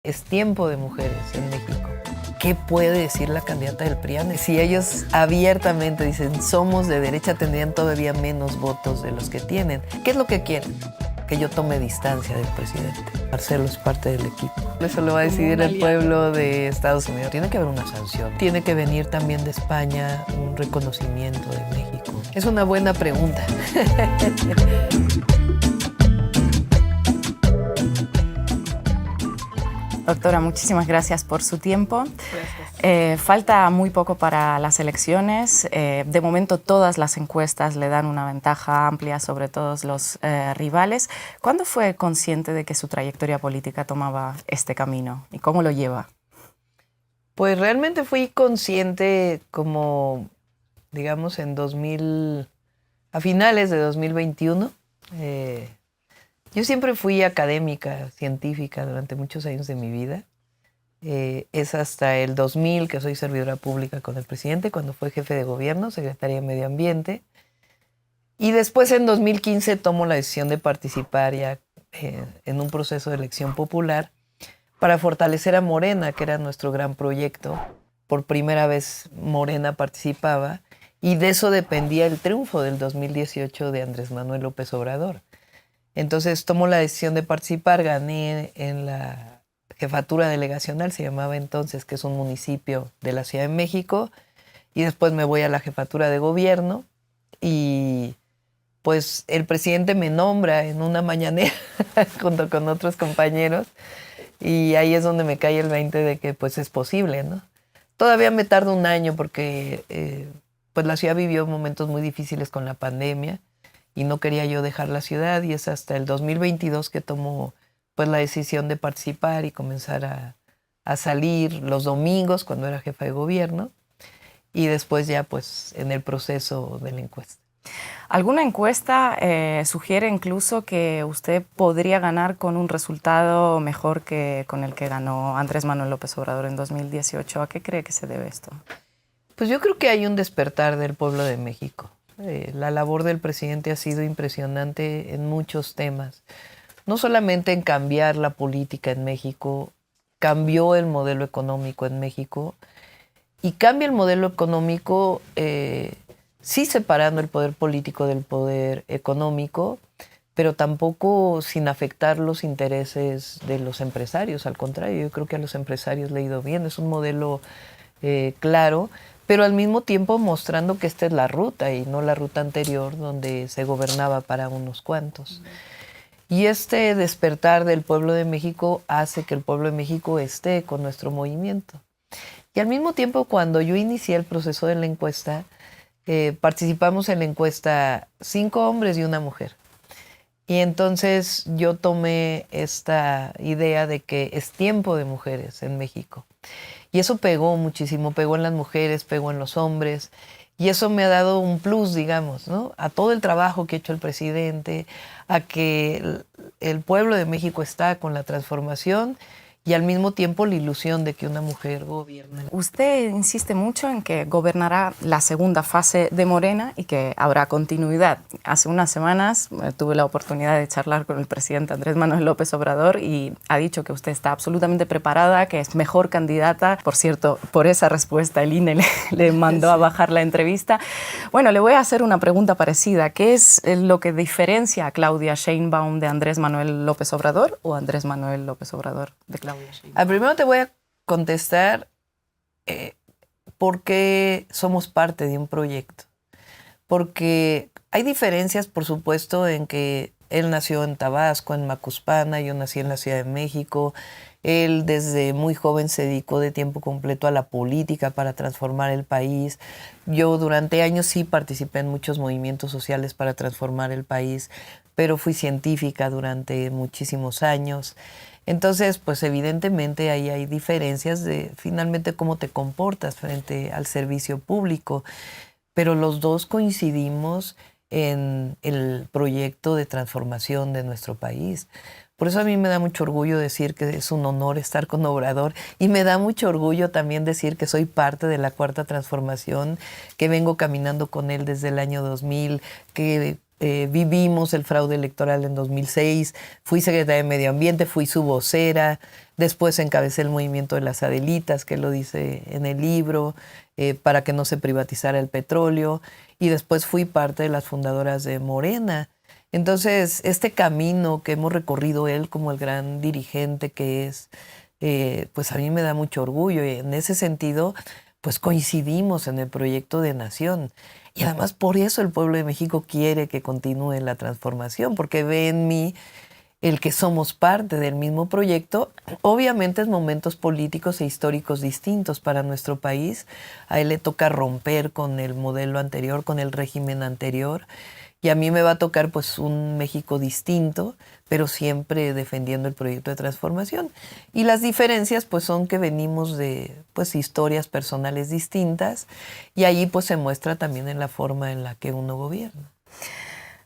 Es tiempo de mujeres en México. ¿Qué puede decir la candidata del PRIAN? Si ellos abiertamente dicen somos de derecha, tendrían todavía menos votos de los que tienen. ¿Qué es lo que quieren? Que yo tome distancia del presidente. Marcelo es parte del equipo. Eso lo va a decidir el pueblo de Estados Unidos. Tiene que haber una sanción. Tiene que venir también de España un reconocimiento de México. Es una buena pregunta. Doctora, muchísimas gracias por su tiempo. Gracias. Falta muy poco para las elecciones. De momento todas las encuestas le dan una ventaja amplia sobre todos los rivales. ¿Cuándo fue consciente de que su trayectoria política tomaba este camino y cómo lo lleva? Pues realmente fui consciente como, digamos, a finales de 2021. Yo siempre fui académica, científica durante muchos años de mi vida. Es hasta el 2000 que soy servidora pública con el presidente, cuando fue jefe de gobierno, secretaria de Medio Ambiente. Y después en 2015 tomo la decisión de participar ya en un proceso de elección popular para fortalecer a Morena, que era nuestro gran proyecto. Por primera vez Morena participaba y de eso dependía el triunfo del 2018 de Andrés Manuel López Obrador. Entonces tomo la decisión de participar, gané en la jefatura delegacional, se llamaba entonces, que es un municipio de la Ciudad de México, y después me voy a la jefatura de gobierno y pues el presidente me nombra en una mañanera junto con otros compañeros y ahí es donde me cae el 20 de que pues es posible, ¿no? Todavía me tarda un año porque pues la ciudad vivió momentos muy difíciles con la pandemia y no quería yo dejar la ciudad y es hasta el 2022 que tomo pues la decisión de participar y comenzar a salir los domingos cuando era jefa de gobierno y después ya pues en el proceso de la encuesta. ¿Alguna encuesta sugiere incluso que usted podría ganar con un resultado mejor que con el que ganó Andrés Manuel López Obrador en 2018? ¿A qué cree que se debe esto? Pues yo creo que hay un despertar del pueblo de México. La labor del presidente ha sido impresionante en muchos temas. No solamente en cambiar la política en México, cambió el modelo económico en México y cambia el modelo económico sí separando el poder político del poder económico, pero tampoco sin afectar los intereses de los empresarios. Al contrario, yo creo que a los empresarios le ha ido bien. Es un modelo claro, pero al mismo tiempo mostrando que esta es la ruta y no la ruta anterior donde se gobernaba para unos cuantos. Y este despertar del pueblo de México hace que el pueblo de México esté con nuestro movimiento. Y al mismo tiempo, cuando yo inicié el proceso de la encuesta, participamos en la encuesta 5 hombres y una mujer. Y entonces yo tomé esta idea de que es tiempo de mujeres en México. Y eso pegó muchísimo, pegó en las mujeres, pegó en los hombres. Y eso me ha dado un plus, digamos, ¿no? A todo el trabajo que ha hecho el presidente, a que el pueblo de México está con la transformación y al mismo tiempo la ilusión de que una mujer gobierne. Usted insiste mucho en que gobernará la segunda fase de Morena y que habrá continuidad. Hace unas semanas tuve la oportunidad de charlar con el presidente Andrés Manuel López Obrador y ha dicho que usted está absolutamente preparada, que es mejor candidata. Por cierto, por esa respuesta el INE le mandó a bajar la entrevista. Bueno, le voy a hacer una pregunta parecida. ¿Qué es lo que diferencia a Claudia Sheinbaum de Andrés Manuel López Obrador o Andrés Manuel López Obrador de Claudia Sheinbaum? Primero te voy a contestar por qué somos parte de un proyecto. Porque hay diferencias, por supuesto, en que él nació en Tabasco, en Macuspana, yo nací en la Ciudad de México. Él desde muy joven se dedicó de tiempo completo a la política para transformar el país. Yo durante años sí participé en muchos movimientos sociales para transformar el país, pero fui científica durante muchísimos años. Entonces, pues evidentemente ahí hay diferencias de finalmente cómo te comportas frente al servicio público, pero los dos coincidimos en el proyecto de transformación de nuestro país. Por eso a mí me da mucho orgullo decir que es un honor estar con Obrador y me da mucho orgullo también decir que soy parte de la Cuarta Transformación, que vengo caminando con él desde el año 2000, que vivimos el fraude electoral en 2006, fui secretaria de Medio Ambiente, fui su vocera, después encabecé el movimiento de las Adelitas, que lo dice en el libro, para que no se privatizara el petróleo, y después fui parte de las fundadoras de Morena. Entonces, este camino que hemos recorrido él como el gran dirigente que es, pues a mí me da mucho orgullo, y en ese sentido, pues coincidimos en el proyecto de nación. Y además por eso el pueblo de México quiere que continúe la transformación, porque ve en mí el que somos parte del mismo proyecto. Obviamente en momentos políticos e históricos distintos para nuestro país. A él le toca romper con el modelo anterior, con el régimen anterior. Y a mí me va a tocar pues un México distinto, pero siempre defendiendo el proyecto de transformación. Y las diferencias pues son que venimos de pues historias personales distintas, y ahí pues se muestra también en la forma en la que uno gobierna.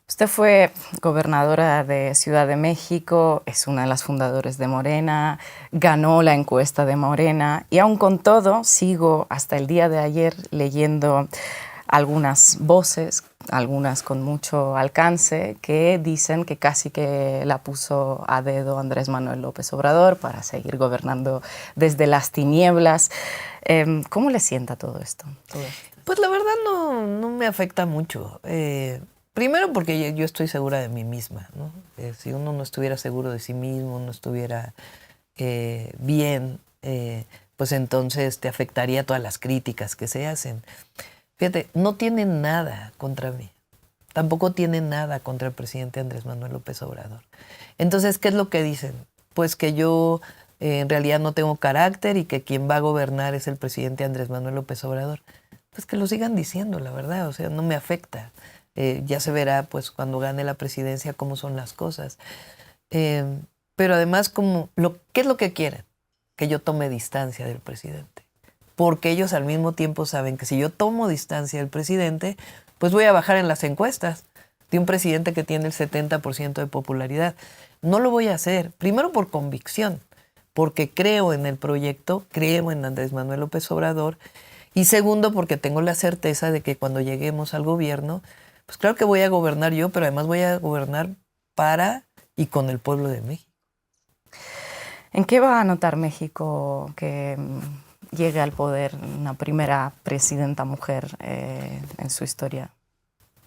Usted fue gobernadora de Ciudad de México, es una de las fundadoras de Morena, ganó la encuesta de Morena, y aun con todo sigo hasta el día de ayer leyendo algunas voces, algunas con mucho alcance, que dicen que casi que la puso a dedo Andrés Manuel López Obrador para seguir gobernando desde las tinieblas. ¿Cómo le sienta todo esto? Pues la verdad no me afecta mucho. Primero porque yo estoy segura de mí misma, ¿no? Si uno no estuviera seguro de sí mismo, no estuviera bien, pues entonces te afectaría todas las críticas que se hacen. Fíjate, no tienen nada contra mí. Tampoco tienen nada contra el presidente Andrés Manuel López Obrador. Entonces, ¿qué es lo que dicen? Pues que yo en realidad no tengo carácter y que quien va a gobernar es el presidente Andrés Manuel López Obrador. Pues que lo sigan diciendo, la verdad, o sea, no me afecta. Ya se verá pues cuando gane la presidencia cómo son las cosas. Pero además, ¿qué es lo que quieren? Que yo tome distancia del presidente. Porque ellos al mismo tiempo saben que si yo tomo distancia del presidente, pues voy a bajar en las encuestas de un presidente que tiene el 70% de popularidad. No lo voy a hacer, primero por convicción, porque creo en el proyecto, creo en Andrés Manuel López Obrador, y segundo porque tengo la certeza de que cuando lleguemos al gobierno, pues claro que voy a gobernar yo, pero además voy a gobernar para y con el pueblo de México. ¿En qué va a notar México que llegue al poder una primera presidenta mujer en su historia?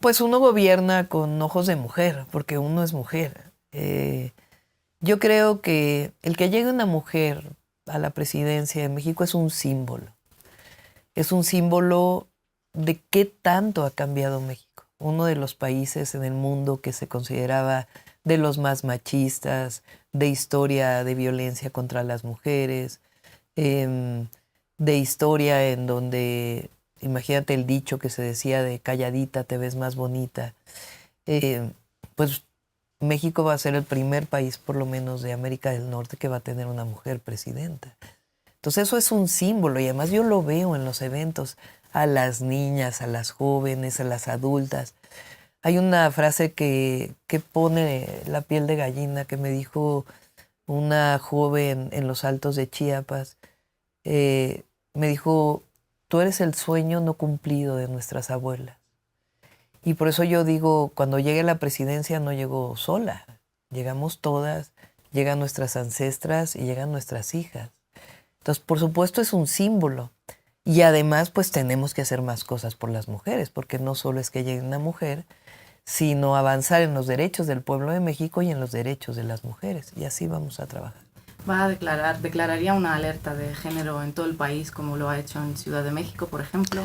Pues uno gobierna con ojos de mujer, porque uno es mujer. Yo creo que el que llegue una mujer a la presidencia de México es un símbolo. Es un símbolo de qué tanto ha cambiado México. Uno de los países en el mundo que se consideraba de los más machistas, de historia de violencia contra las mujeres, de historia en donde, imagínate el dicho que se decía de calladita te ves más bonita, pues México va a ser el primer país, por lo menos de América del Norte, que va a tener una mujer presidenta. Entonces eso es un símbolo, y además yo lo veo en los eventos, a las niñas, a las jóvenes, a las adultas. Hay una frase que pone la piel de gallina que me dijo una joven en los Altos de Chiapas. Me dijo, tú eres el sueño no cumplido de nuestras abuelas. Y por eso yo digo, cuando llegue la presidencia no llego sola, llegamos todas, llegan nuestras ancestras y llegan nuestras hijas. Entonces, por supuesto, es un símbolo. Y además, pues tenemos que hacer más cosas por las mujeres, porque no solo es que llegue una mujer, sino avanzar en los derechos del pueblo de México y en los derechos de las mujeres. Y así vamos a trabajar. ¿Declararía una alerta de género en todo el país como lo ha hecho en Ciudad de México, por ejemplo?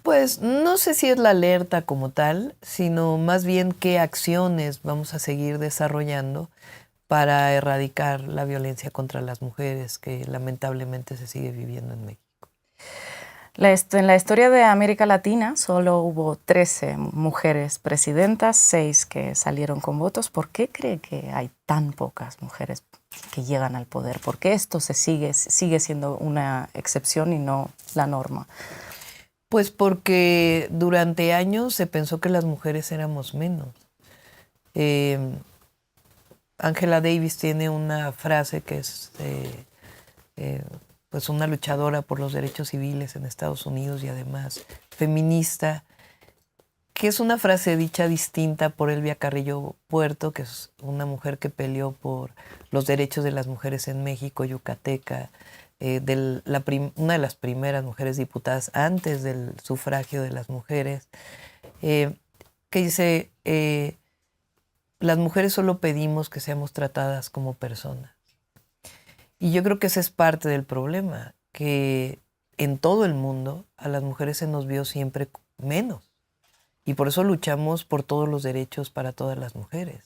Pues no sé si es la alerta como tal, sino más bien qué acciones vamos a seguir desarrollando para erradicar la violencia contra las mujeres que lamentablemente se sigue viviendo en México. En la historia de América Latina solo hubo 13 mujeres presidentas, 6 que salieron con votos. ¿Por qué cree que hay tan pocas mujeres que llegan al poder? ¿Por qué esto sigue siendo una excepción y no la norma? Pues porque durante años se pensó que las mujeres éramos menos. Angela Davis tiene una frase que es pues una luchadora por los derechos civiles en Estados Unidos y además feminista, que es una frase dicha distinta por Elvia Carrillo Puerto, que es una mujer que peleó por los derechos de las mujeres en México, yucateca, una de las primeras mujeres diputadas antes del sufragio de las mujeres, que dice, las mujeres solo pedimos que seamos tratadas como personas. Y yo creo que ese es parte del problema, que en todo el mundo a las mujeres se nos vio siempre menos. Y por eso luchamos por todos los derechos para todas las mujeres.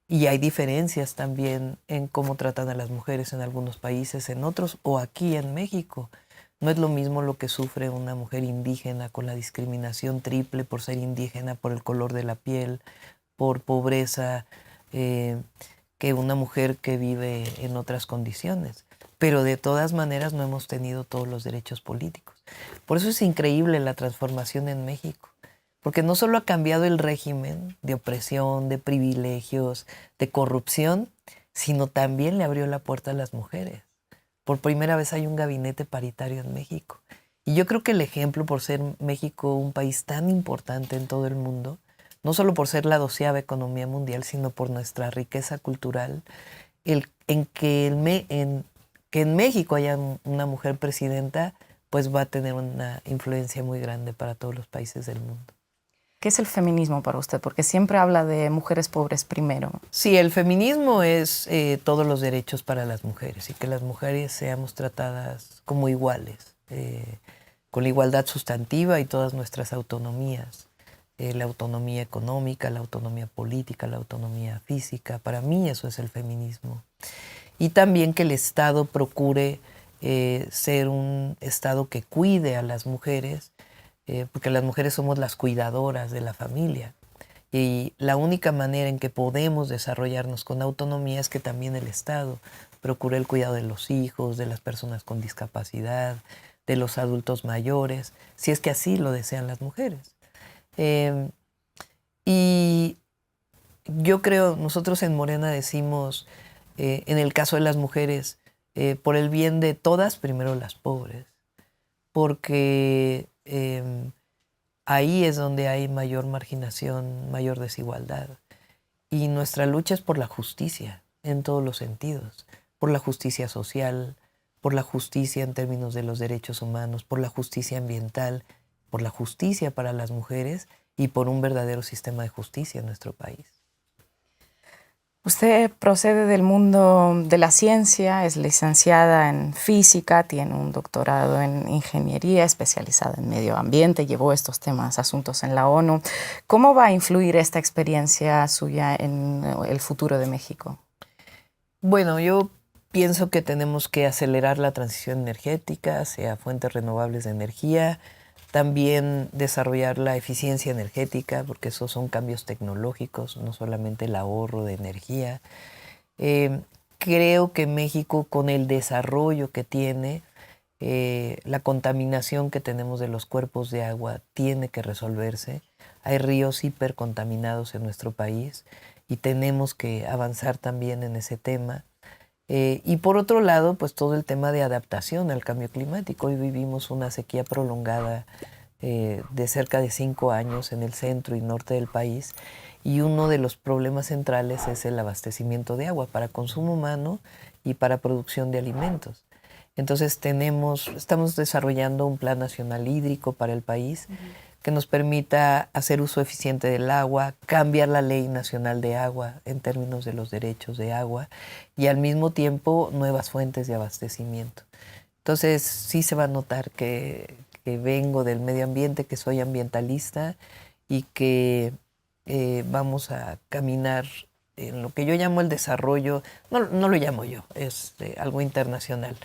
Y hay diferencias también en cómo tratan a las mujeres en algunos países, en otros, o aquí en México. No es lo mismo lo que sufre una mujer indígena con la discriminación triple por ser indígena, por el color de la piel, por pobreza, que una mujer que vive en otras condiciones. Pero de todas maneras no hemos tenido todos los derechos políticos. Por eso es increíble la transformación en México. Porque no solo ha cambiado el régimen de opresión, de privilegios, de corrupción, sino también le abrió la puerta a las mujeres. Por primera vez hay un gabinete paritario en México. Y yo creo que el ejemplo, por ser México un país tan importante en todo el mundo, no solo por ser la 12ª economía mundial, sino por nuestra riqueza cultural, que en México haya una mujer presidenta, pues va a tener una influencia muy grande para todos los países del mundo. ¿Qué es el feminismo para usted? Porque siempre habla de mujeres pobres primero. Sí, el feminismo es todos los derechos para las mujeres y que las mujeres seamos tratadas como iguales, con la igualdad sustantiva y todas nuestras autonomías, la autonomía económica, la autonomía política, la autonomía física. Para mí eso es el feminismo. Y también que el Estado procure ser un Estado que cuide a las mujeres, porque las mujeres somos las cuidadoras de la familia. Y la única manera en que podemos desarrollarnos con autonomía es que también el Estado procure el cuidado de los hijos, de las personas con discapacidad, de los adultos mayores, si es que así lo desean las mujeres. Y yo creo, nosotros en Morena decimos, en el caso de las mujeres, por el bien de todas, primero las pobres, porque ahí es donde hay mayor marginación, mayor desigualdad. Y nuestra lucha es por la justicia, en todos los sentidos, por la justicia social, por la justicia en términos de los derechos humanos, por la justicia ambiental, por la justicia para las mujeres y por un verdadero sistema de justicia en nuestro país. Usted procede del mundo de la ciencia, es licenciada en física, tiene un doctorado en ingeniería especializada en medio ambiente, llevó estos temas, asuntos en la ONU. ¿Cómo va a influir esta experiencia suya en el futuro de México? Bueno, yo pienso que tenemos que acelerar la transición energética hacia fuentes renovables de energía, también desarrollar la eficiencia energética, porque esos son cambios tecnológicos, no solamente el ahorro de energía. Creo que México, con el desarrollo que tiene, la contaminación que tenemos de los cuerpos de agua tiene que resolverse. Hay ríos hipercontaminados en nuestro país y tenemos que avanzar también en ese tema. Y por otro lado, pues todo el tema de adaptación al cambio climático. Hoy vivimos una sequía prolongada de cerca de 5 años en el centro y norte del país, y uno de los problemas centrales es el abastecimiento de agua para consumo humano y para producción de alimentos. Entonces estamos desarrollando un plan nacional hídrico para el país que nos permita hacer uso eficiente del agua, cambiar la ley nacional de agua en términos de los derechos de agua y al mismo tiempo nuevas fuentes de abastecimiento. Entonces sí se va a notar que vengo del medio ambiente, que soy ambientalista y que vamos a caminar en lo que yo llamo el desarrollo, no lo llamo yo, es algo internacional.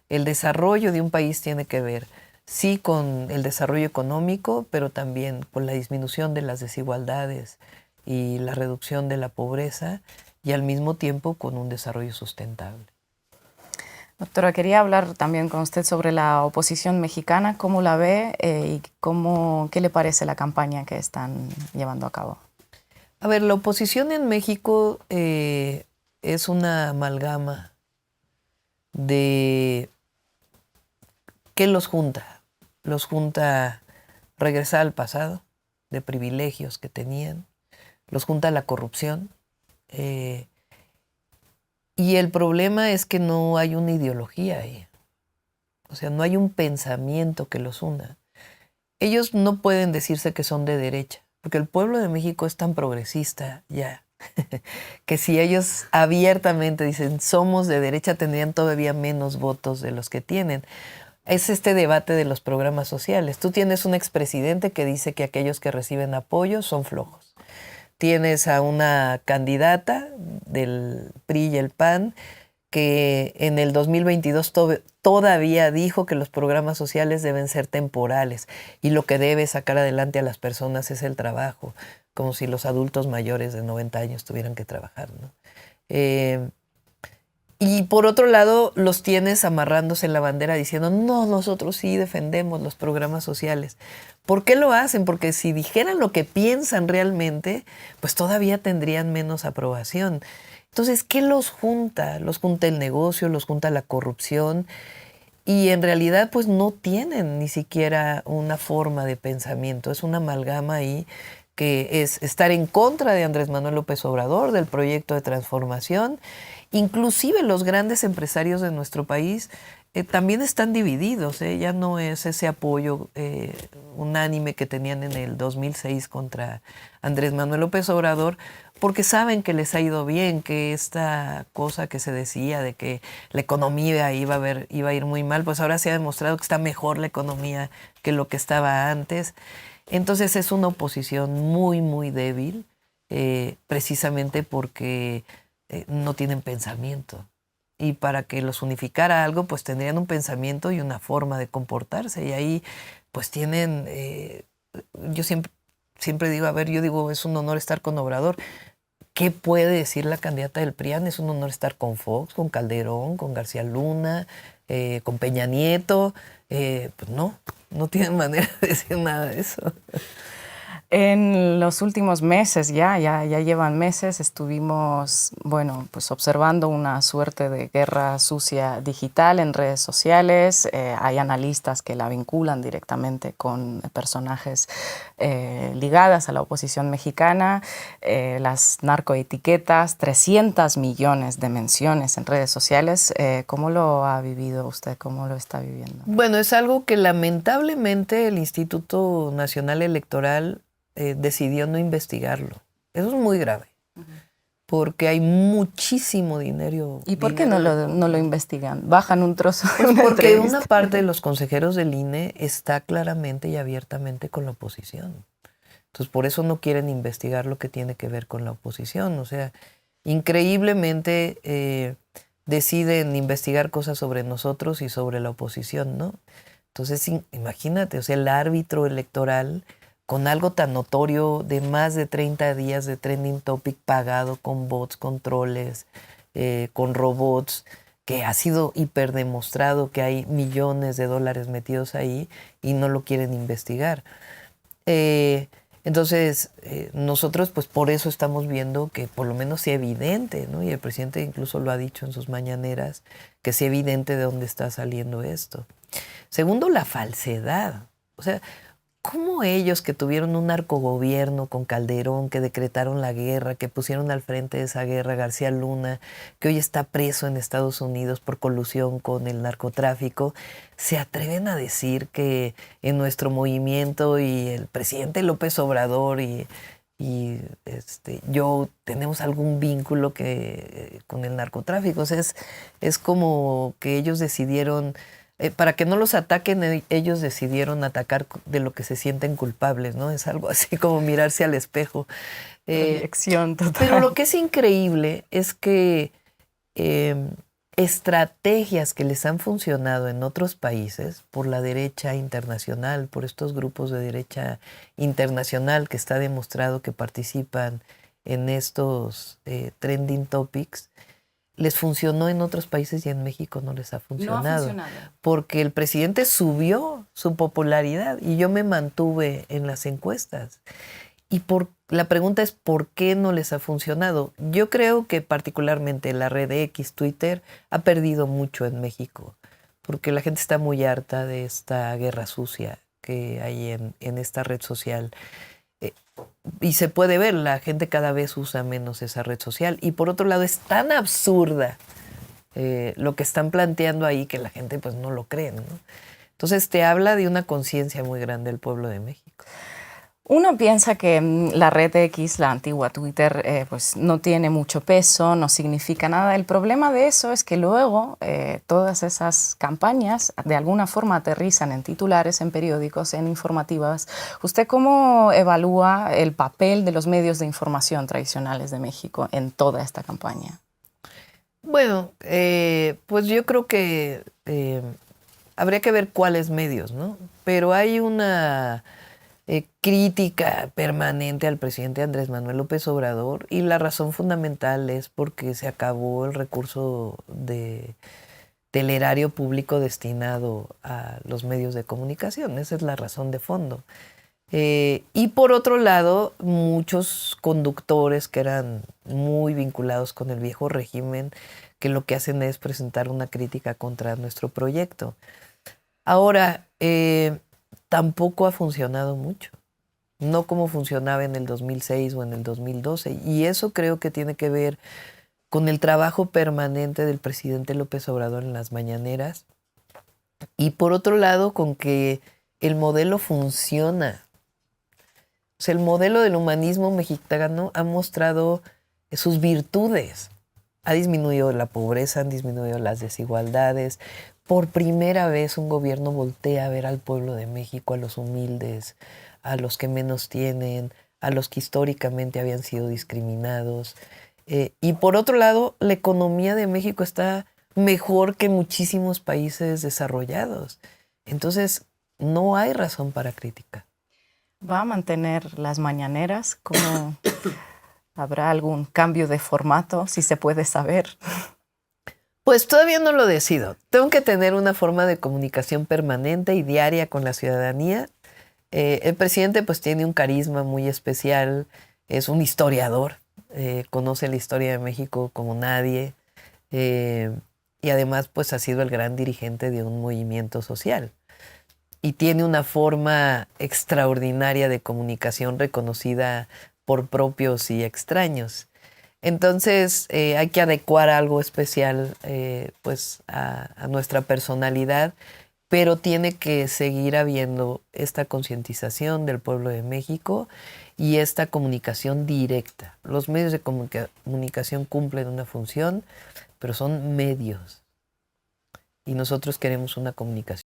El desarrollo de un país tiene que ver sí con el desarrollo económico, pero también con la disminución de las desigualdades y la reducción de la pobreza y al mismo tiempo con un desarrollo sustentable. Doctora, quería hablar también con usted sobre la oposición mexicana, cómo la ve y qué le parece la campaña que están llevando a cabo. A ver, la oposición en México es una amalgama de ¿qué los junta? Los junta regresar al pasado, de privilegios que tenían, los junta la corrupción. Y el problema es que no hay una ideología ahí. O sea, no hay un pensamiento que los una. Ellos no pueden decirse que son de derecha, porque el pueblo de México es tan progresista ya, que si ellos abiertamente dicen somos de derecha, tendrían todavía menos votos de los que tienen. Es este debate de los programas sociales. Tú tienes un expresidente que dice que aquellos que reciben apoyo son flojos. Tienes a una candidata del PRI y el PAN que en el 2022 todavía dijo que los programas sociales deben ser temporales y lo que debe sacar adelante a las personas es el trabajo, como si los adultos mayores de 90 años tuvieran que trabajar, ¿no? Y por otro lado, los tienes amarrándose en la bandera diciendo, no, nosotros sí defendemos los programas sociales. ¿Por qué lo hacen? Porque si dijeran lo que piensan realmente, pues todavía tendrían menos aprobación. Entonces, ¿qué los junta? Los junta el negocio, los junta la corrupción y en realidad pues no tienen ni siquiera una forma de pensamiento. Es una amalgama ahí que es estar en contra de Andrés Manuel López Obrador, del proyecto de transformación. Inclusive los grandes empresarios de nuestro país también están divididos. Ya no es ese apoyo unánime que tenían en el 2006 contra Andrés Manuel López Obrador, porque saben que les ha ido bien, que esta cosa que se decía de que la economía iba a ir muy mal, pues ahora se ha demostrado que está mejor la economía que lo que estaba antes. Entonces es una oposición muy, muy débil, precisamente porque no tienen pensamiento. Y para que los unificara algo, pues tendrían un pensamiento y una forma de comportarse. Y ahí, pues tienen, yo siempre digo, a ver, yo digo, es un honor estar con Obrador. ¿Qué puede decir la candidata del PRIAN? Es un honor estar con Fox, con Calderón, con García Luna, con Peña Nieto. Pues no tienen manera de decir nada de eso. En los últimos meses, ya llevan meses, estuvimos, bueno, pues observando una suerte de guerra sucia digital en redes sociales. Hay analistas que la vinculan directamente con personajes ligadas a la oposición mexicana. Las narcoetiquetas, 300 millones de menciones en redes sociales. ¿Cómo lo ha vivido usted? ¿Cómo lo está viviendo? Bueno, es algo que lamentablemente el Instituto Nacional Electoral decidió no investigarlo. Eso es muy grave, porque hay muchísimo dinero. ¿Y por qué no lo investigan? ¿Bajan un trozo de una Porque entrevista? una parte de los consejeros del INE está claramente y abiertamente con la oposición. Entonces, por eso no quieren investigar lo que tiene que ver con la oposición. O sea, increíblemente deciden investigar cosas sobre nosotros y sobre la oposición, ¿no? Entonces, imagínate, o sea, el árbitro electoral con algo tan notorio de más de 30 días de trending topic pagado con bots, con troles, con robots, que ha sido hiperdemostrado que hay millones de dólares metidos ahí y no lo quieren investigar. Entonces, nosotros pues por eso estamos viendo que por lo menos sea evidente, ¿no? Y el presidente incluso lo ha dicho en sus mañaneras, que sea evidente de dónde está saliendo esto. Segundo, la falsedad. O sea, ¿cómo ellos que tuvieron un narcogobierno con Calderón, que decretaron la guerra, que pusieron al frente de esa guerra García Luna, que hoy está preso en Estados Unidos por colusión con el narcotráfico, se atreven a decir que en nuestro movimiento y el presidente López Obrador y yo tenemos algún vínculo con el narcotráfico? O sea, es como que ellos decidieron... para que no los ataquen, ellos decidieron atacar de lo que se sienten culpables, ¿no? Es algo así como mirarse al espejo. Proyección total. Pero lo que es increíble es que estrategias que les han funcionado en otros países por la derecha internacional, por estos grupos de derecha internacional que está demostrado que participan en estos trending topics, les funcionó en otros países y en México no les ha funcionado. No ha funcionado. Porque el presidente subió su popularidad y yo me mantuve en las encuestas. Y la pregunta es, ¿por qué no les ha funcionado? Yo creo que particularmente la red X, Twitter, ha perdido mucho en México, porque la gente está muy harta de esta guerra sucia que hay en esta red social. y se puede ver, la gente cada vez usa menos esa red social. Y por otro lado, es tan absurda lo que están planteando ahí que la gente pues no lo cree, ¿no? Entonces te habla de una conciencia muy grande del pueblo de México. Uno piensa que la red X, la antigua Twitter, pues no tiene mucho peso, no significa nada. El problema de eso es que luego todas esas campañas de alguna forma aterrizan en titulares, en periódicos, en informativas. ¿Usted cómo evalúa el papel de los medios de información tradicionales de México en toda esta campaña? Bueno, pues yo creo que habría que ver cuáles medios, ¿no? Pero hay una crítica permanente al presidente Andrés Manuel López Obrador y la razón fundamental es porque se acabó el recurso del erario público destinado a los medios de comunicación. Esa es la razón de fondo. Y por otro lado, muchos conductores que eran muy vinculados con el viejo régimen, que lo que hacen es presentar una crítica contra nuestro proyecto. Ahora, tampoco ha funcionado mucho, no como funcionaba en el 2006 o en el 2012. Y eso creo que tiene que ver con el trabajo permanente del presidente López Obrador en las mañaneras. Y por otro lado, con que el modelo funciona. O sea, el modelo del humanismo mexicano ha mostrado sus virtudes. Ha disminuido la pobreza, han disminuido las desigualdades. Por primera vez un gobierno voltea a ver al pueblo de México, a los humildes, a los que menos tienen, a los que históricamente habían sido discriminados. Y por otro lado, la economía de México está mejor que muchísimos países desarrollados. Entonces, no hay razón para crítica. ¿Va a mantener las mañaneras? ¿Cómo habrá algún cambio de formato, si se puede saber? Pues todavía no lo decido. Tengo que tener una forma de comunicación permanente y diaria con la ciudadanía. El presidente pues tiene un carisma muy especial, es un historiador, conoce la historia de México como nadie y además pues ha sido el gran dirigente de un movimiento social. Y tiene una forma extraordinaria de comunicación reconocida por propios y extraños. Entonces hay que adecuar algo especial pues a nuestra personalidad, pero tiene que seguir habiendo esta concientización del pueblo de México y esta comunicación directa. Los medios de comunicación cumplen una función, pero son medios y nosotros queremos una comunicación